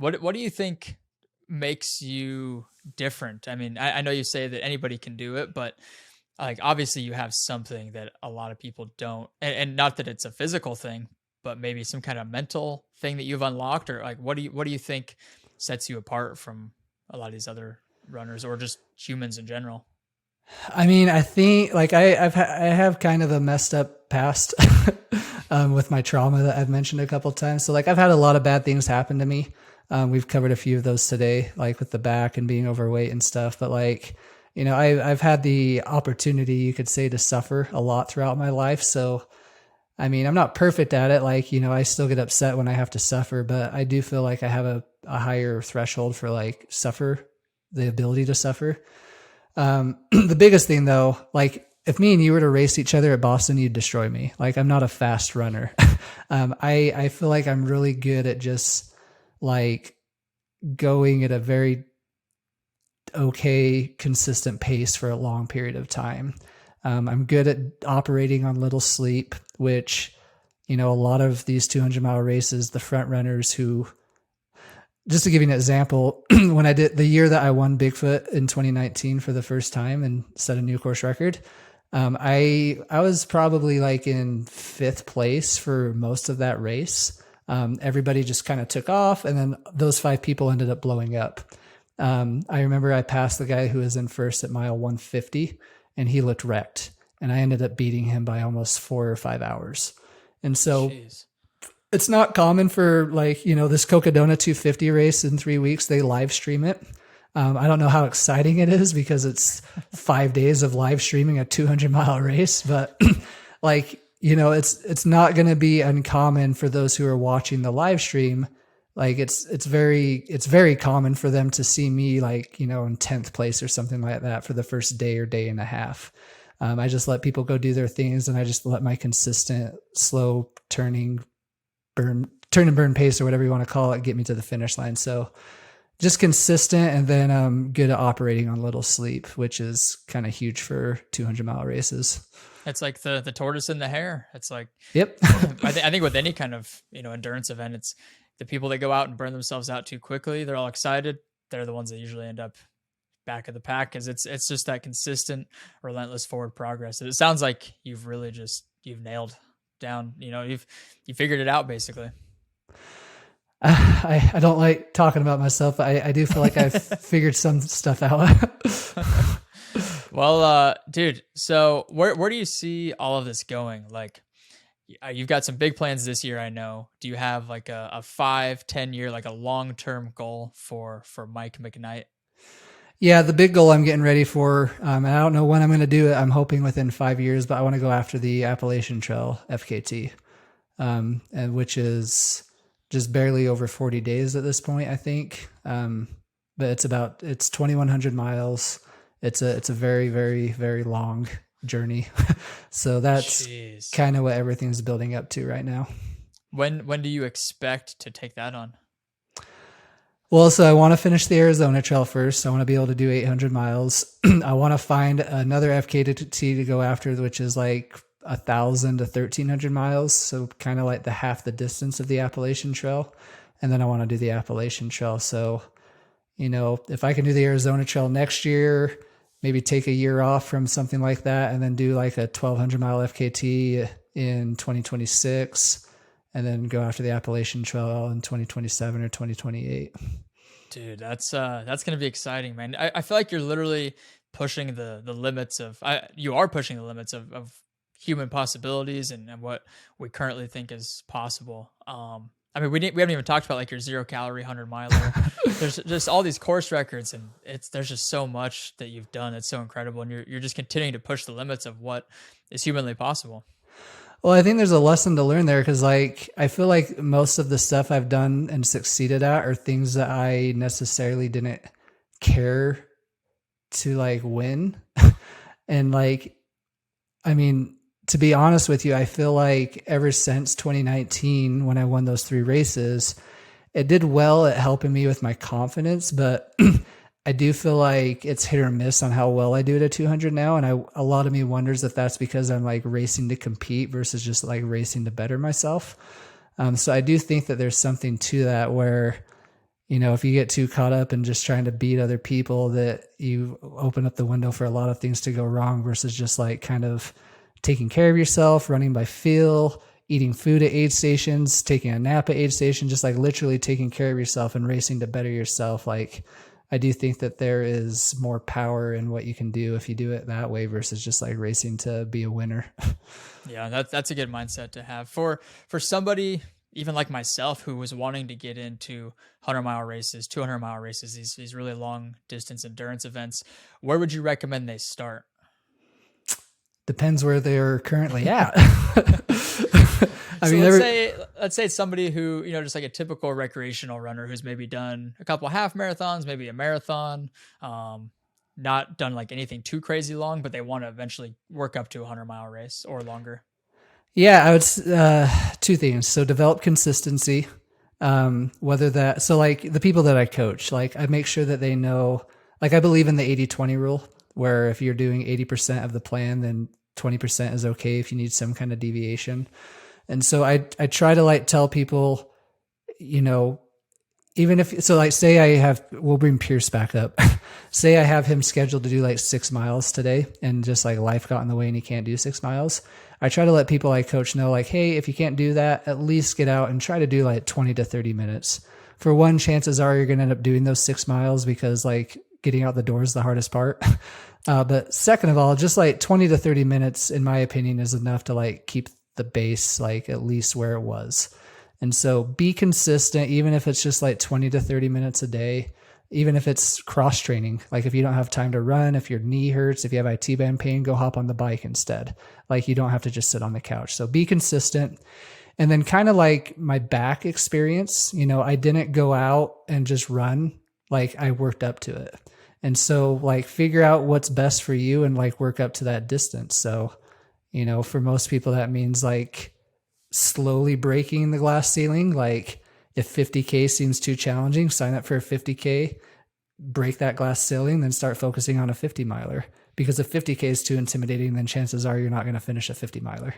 What do you think makes you different? I mean, I know you say that anybody can do it, but like obviously you have something that a lot of people don't, and not that it's a physical thing, but maybe some kind of mental thing that you've unlocked, or like what do you think sets you apart from a lot of these other runners or just humans in general? I mean, I think like I have kind of a messed up past with my trauma that I've mentioned a couple of times. So like I've had a lot of bad things happen to me. We've covered a few of those today, like with the back and being overweight and stuff. But like, I've had the opportunity, you could say, to suffer a lot throughout my life. So I mean, I'm not perfect at it. Like, I still get upset when I have to suffer, but I do feel like I have a higher threshold for like the ability to suffer. The biggest thing though, like if me and you were to race each other at Boston, you'd destroy me. Like I'm not a fast runner. I feel like I'm really good at just like going at a very okay, consistent pace for a long period of time. I'm good at operating on little sleep, which, a lot of these 200-mile races, the front runners who, just to give you an example, when I did the year that I won Bigfoot in 2019 for the first time and set a new course record, I was probably like in fifth place for most of that race. Everybody just kind of took off, and then those 5 people ended up blowing up. I remember I passed the guy who was in first at mile 150, and he looked wrecked, and I ended up beating him by almost 4 or 5 hours. And so Jeez. it's not common for like, this Cocodona 250 race in 3 weeks, they live stream it. I don't know how exciting it is because it's 5 days of live streaming a 200-mile race, but like, it's not going to be uncommon for those who are watching the live stream. Like it's very common for them to see me like, in 10th place or something like that for the first day or day and a half. I just let people go do their things, and I just let my consistent, slow turn and burn pace, or whatever you want to call it, get me to the finish line. So just consistent, and then good at operating on little sleep, which is kind of huge for 200-mile races. It's like the tortoise and the hare. It's like, Yep. I think with any kind of, endurance event, it's the people that go out and burn themselves out too quickly. They're all excited. They're the ones that usually end up back of the pack, because it's just that consistent, relentless forward progress. It sounds like you've really you've nailed down, you figured it out basically. I don't like talking about myself, but I do feel like I've figured some stuff out. Well, dude, so where do you see all of this going? Like, you've got some big plans this year, I know. Do you have like a 5-10 year, like a long-term goal for Mike McKnight? Yeah, the big goal I'm getting ready for, and I don't know when I'm going to do it. I'm hoping within 5 years, but I want to go after the Appalachian Trail FKT, and which is just barely over 40 days at this point, I think. But it's 2,100 miles. It's a very, very, very long journey. So that's kind of what everything's building up to right now. When do you expect to take that on? Well, so I want to finish the Arizona Trail first. I want to be able to do 800 miles. I want to find another FKT to go after, which is like 1,000 to 1,300 miles. So kind of like half the distance of the Appalachian Trail. And then I want to do the Appalachian Trail. So, if I can do the Arizona Trail next year, maybe take a year off from something like that, and then do like a 1,200 mile FKT in 2026. And then go after the Appalachian Trail in 2027 or 2028. Dude, that's going to be exciting, man. I feel like you're literally pushing the limits you are pushing the limits of human possibilities and what we currently think is possible. I mean, we haven't even talked about like your 0-calorie 100-miler. There's just all these course records, and there's just so much that you've done. It's so incredible. And you're just continuing to push the limits of what is humanly possible. Well, I think there's a lesson to learn there, because like I feel like most of the stuff I've done and succeeded at are things that I necessarily didn't care to like win. And like, I mean, to be honest with you, I feel like ever since 2019, when I won those 3 races, it did well at helping me with my confidence, but I do feel like it's hit or miss on how well I do at a 200 now. And a lot of me wonders if that's because I'm like racing to compete versus just like racing to better myself. So I do think that there's something to that where, if you get too caught up in just trying to beat other people, that you open up the window for a lot of things to go wrong versus just like kind of taking care of yourself, running by feel, eating food at aid stations, taking a nap at aid station, just like literally taking care of yourself and racing to better yourself. Like, I do think that there is more power in what you can do if you do it that way versus just like racing to be a winner. Yeah, that's a good mindset to have for somebody even like myself who was wanting to get into 100-mile races, 200-mile races, these really long distance endurance events. Where would you recommend they start? Depends where they're currently at. Let's say it's somebody who, just like a typical recreational runner who's maybe done a couple half marathons, maybe a marathon, not done like anything too crazy long, but they want to eventually work up to a 100-mile race or longer. Yeah, I would, two things. So develop consistency. So like the people that I coach, like I make sure that they know, like I believe in the 80-20 rule, where if you're doing 80% of the plan, then 20% is okay if you need some kind of deviation. And so I try to like tell people, even if, so like say we'll bring Pierce back up. Say I have him scheduled to do like 6 miles today and just like life got in the way and he can't do 6 miles. I try to let people I coach know like, hey, if you can't do that, at least get out and try to do like 20 to 30 minutes. For one, chances are you're going to end up doing those 6 miles because like getting out the door is the hardest part. But second of all, just like 20 to 30 minutes, in my opinion, is enough to like keep the base like at least where it was. And so be consistent, even if it's just like 20 to 30 minutes a day, even if it's cross training. Like if you don't have time to run, if your knee hurts, if you have IT band pain, go hop on the bike instead. Like you don't have to just sit on the couch. So be consistent. And then kind of like my back experience, I didn't go out and just run. Like I worked up to it. And so like figure out what's best for you and like work up to that distance. So, for most people, that means like slowly breaking the glass ceiling. Like if 50K seems too challenging, sign up for a 50K, break that glass ceiling, then start focusing on a 50 miler. Because if 50K is too intimidating, then chances are you're not going to finish a 50 miler.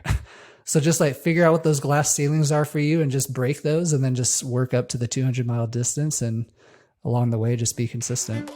So just like figure out what those glass ceilings are for you and just break those and then just work up to the 200-mile distance. And along the way, just be consistent.